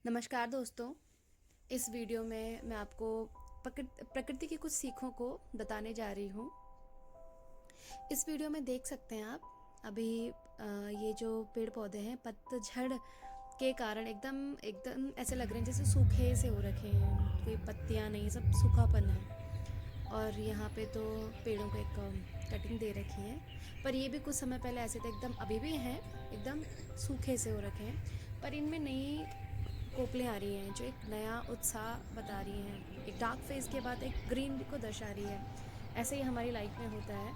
नमस्कार दोस्तों। इस वीडियो में मैं आपको प्रकृति की कुछ सीखों को बताने जा रही हूँ। इस वीडियो में देख सकते हैं आप अभी ये जो पेड़ पौधे हैं पतझड़ के कारण एकदम एकदम ऐसे लग रहे हैं जैसे सूखे से हो रखे हैं, कोई पत्तियाँ नहीं, सब सूखापन है। और यहाँ पे तो पेड़ों को एक कटिंग दे रखी है, पर ये भी कुछ समय पहले ऐसे थे, एकदम अभी भी हैं, एकदम सूखे से हो रखे हैं। पर इनमें नई कोपलें आ रही हैं जो एक नया उत्साह बता रही हैं, एक डार्क फेज के बाद एक ग्रीन को दर्शा रही है। ऐसे ही हमारी लाइफ में होता है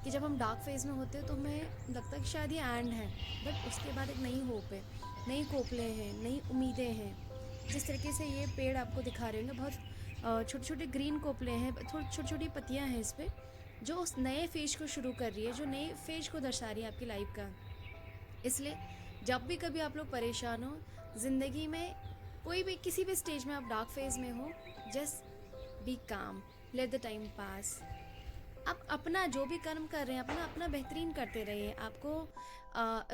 कि जब हम डार्क फेज में होते हैं तो हमें लगता है कि शायद ये एंड है, बट उसके बाद एक नई होप है, नई कोपलें हैं, नई उम्मीदें हैं। जिस तरीके से ये पेड़ आपको दिखा रहे होंगे, बहुत छोटे छोटे ग्रीन कोपले हैं, छोटी छोटी पत्तियां हैं इस पर, जो उस नए फेज को शुरू कर रही है, जो नए फेज को दर्शा रही है आपकी लाइफ का। इसलिए जब भी कभी आप लोग परेशान हो ज़िंदगी में, कोई भी किसी भी स्टेज में आप डार्क फेज में हो, जस्ट बी काम, लेट द टाइम पास। आप अपना जो भी कर्म कर रहे हैं अपना अपना बेहतरीन करते रहिए। आपको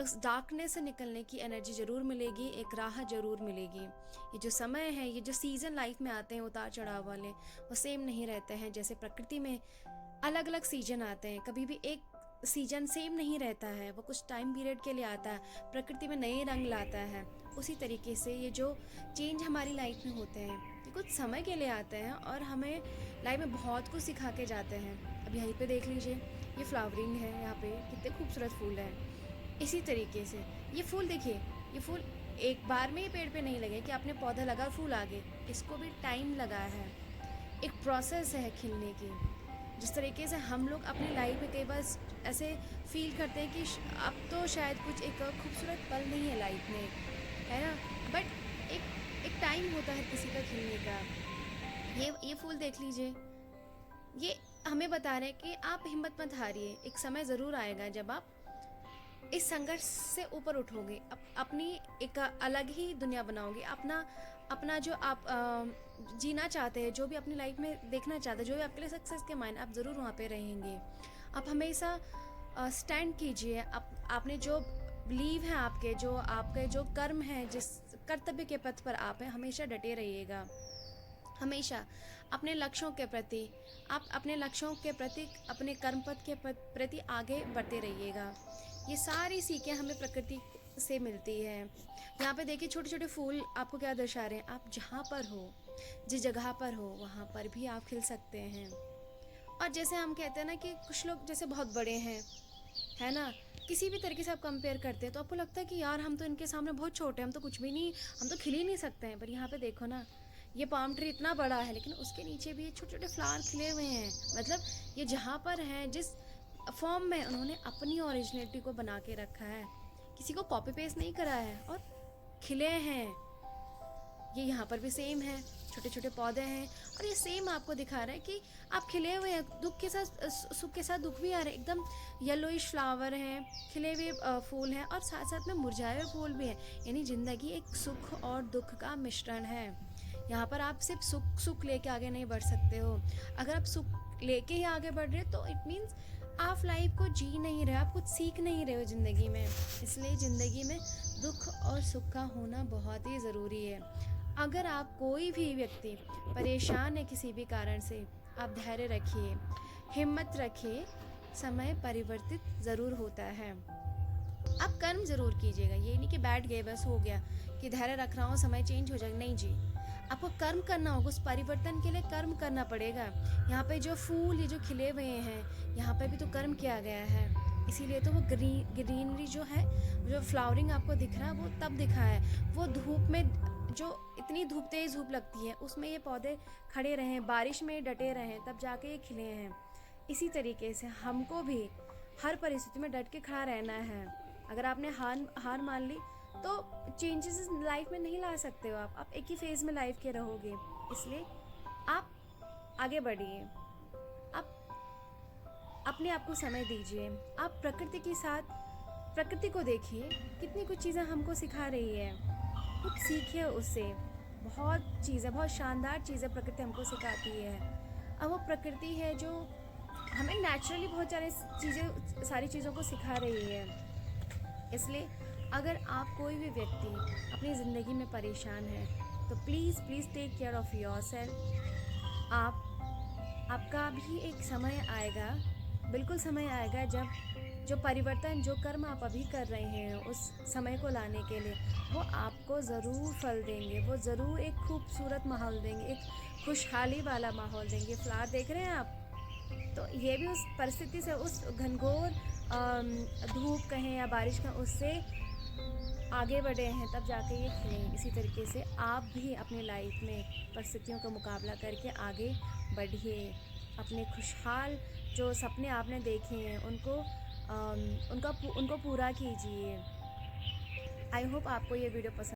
उस डार्कनेस से निकलने की एनर्जी ज़रूर मिलेगी, एक राह ज़रूर मिलेगी। ये जो समय है, ये जो सीज़न लाइफ में आते हैं उतार चढ़ाव वाले, वो सेम नहीं रहते हैं। जैसे प्रकृति में अलग अलग सीजन आते हैं, कभी भी एक सीजन सेम नहीं रहता है, वो कुछ टाइम पीरियड के लिए आता है, प्रकृति में नए रंग लाता है। उसी तरीके से ये जो चेंज हमारी लाइफ में होते हैं, ये कुछ समय के लिए आते हैं और हमें लाइफ में बहुत कुछ सिखा के जाते हैं। अब यहीं पे देख लीजिए, ये फ्लावरिंग है, यहाँ पे कितने खूबसूरत फूल हैं। इसी तरीके से ये फूल देखिए, ये फूल एक बार में ही पेड़ पे नहीं लगे कि आपने पौधा लगा फूल आ गए, इसको भी टाइम लगा है, एक प्रोसेस है खिलने की। जिस तरीके से हम लोग अपनी लाइफ में कई बार ऐसे फील करते हैं कि अब तो शायद कुछ एक खूबसूरत पल नहीं है लाइफ में, है ना, बट एक टाइम होता है किसी का खिलने का। ये फूल देख लीजिए, ये हमें बता रहे हैं कि आप हिम्मत मत हारिए, एक समय ज़रूर आएगा जब आप इस संघर्ष से ऊपर उठोगे, अपनी एक अलग ही दुनिया बनाओगे। अपना अपना जो आप जीना चाहते हैं, जो भी अपनी लाइफ में देखना चाहते हैं, जो भी आपके लिए सक्सेस के मायने, आप ज़रूर वहाँ पे रहेंगे। आप हमेशा स्टैंड कीजिए। आपने जो बिलीव है, आपके जो कर्म है, जिस कर्तव्य के पथ पर आप हैं, हमेशा डटे रहिएगा। हमेशा अपने लक्ष्यों के प्रति, आप अपने लक्ष्यों के प्रति, अपने कर्म पथ के प्रति आगे बढ़ते रहिएगा। ये सारी सीखें हमें प्रकृति से मिलती है। यहाँ पे देखिए छोटे छोटे फूल आपको क्या दर्शा रहे हैं, आप जहाँ पर हो, जिस जगह पर हो, वहाँ पर भी आप खिल सकते हैं। और जैसे हम कहते हैं ना कि कुछ लोग जैसे बहुत बड़े हैं, है ना, किसी भी तरीके से आप कंपेयर करते हैं तो आपको लगता है कि यार हम तो इनके सामने बहुत छोटे हैं, हम तो कुछ भी नहीं, हम तो खिल ही नहीं सकते हैं। पर यहाँ पे देखो ना, ये पाम ट्री इतना बड़ा है लेकिन उसके नीचे भी छोटे छोटे फ्लावर खिले हुए हैं। मतलब ये जहाँ पर हैं, जिस फॉर्म में, उन्होंने अपनी ओरिजिनलिटी को बना के रखा है, किसी को कॉपी पेस्ट नहीं करा है और खिले हैं। ये यहाँ पर भी सेम है, छोटे छोटे पौधे हैं और ये सेम आपको दिखा रहा है कि आप खिले हुए हैं, दुख के साथ सुख के साथ दुख भी आ रहे हैं। एकदम येलोइश फ्लावर हैं, खिले हुए फूल हैं और साथ साथ में मुरझाए हुए फूल भी हैं। यानी ज़िंदगी एक सुख और दुख का मिश्रण है। यहाँ पर आप सिर्फ सुख सुख लेके आगे नहीं बढ़ सकते हो। अगर आप सुख लेके ही आगे बढ़ रहे हो तो इट मीन्स आप लाइफ को जी नहीं रहे, आप कुछ सीख नहीं रहे हो ज़िंदगी में। इसलिए ज़िंदगी में दुख और सुख का होना बहुत ही ज़रूरी है। अगर आप कोई भी व्यक्ति परेशान है किसी भी कारण से, आप धैर्य रखिए, हिम्मत रखिए, समय परिवर्तित ज़रूर होता है। आप कर्म ज़रूर कीजिएगा, ये नहीं कि बैठ गए बस हो गया, कि धैर्य रख रहा हूँ समय चेंज हो जाएगा, नहीं जी। आपको कर्म करना होगा, उस परिवर्तन के लिए कर्म करना पड़ेगा। यहाँ पे जो फूल ये जो खिले हुए हैं, यहाँ पे भी तो कर्म किया गया है। इसीलिए तो वो ग्रीनरी जो है, जो फ्लावरिंग आपको दिख रहा है, वो तब दिखा है, वो धूप में, जो इतनी धूप, तेज़ धूप लगती है, उसमें ये पौधे खड़े रहें, बारिश में डटे रहें, तब जाके ये खिले हैं। इसी तरीके से हमको भी हर परिस्थिति में डट के खड़ा रहना है। अगर आपने हार मान ली तो चेंजेस लाइफ में नहीं ला सकते हो। आप एक ही फेज़ में लाइफ के रहोगे। इसलिए आप आगे बढ़िए, आप अपने आप को समय दीजिए, आप प्रकृति के साथ, प्रकृति को देखिए, कितनी कुछ चीज़ें हमको सिखा रही है, कुछ सीखिए उससे। बहुत चीज़ें, बहुत शानदार चीज़ें प्रकृति हमको सिखाती है। अब वो प्रकृति है जो हमें नेचुरली बहुत सारी चीज़ों को सिखा रही है। इसलिए अगर आप कोई भी व्यक्ति अपनी ज़िंदगी में परेशान है तो please please take care of yourself. आपका भी एक समय आएगा, बिल्कुल समय आएगा जब जो परिवर्तन, जो कर्म आप अभी कर रहे हैं उस समय को लाने के लिए, वो आपको ज़रूर फल देंगे। वो ज़रूर एक खूबसूरत माहौल देंगे, एक खुशहाली वाला माहौल देंगे। फ्लावर देख रहे हैं आप, तो ये भी उस परिस्थिति से, उस घनघोर धूप कहें या बारिश का, उससे आगे बढ़े हैं तब जाके ये खिले। इसी तरीके से आप भी अपनी लाइफ में परिस्थितियों का मुकाबला करके आगे बढ़िए। अपने खुशहाल जो सपने आपने देखे हैं उनको पूरा कीजिए। आई होप आपको ये वीडियो पसंद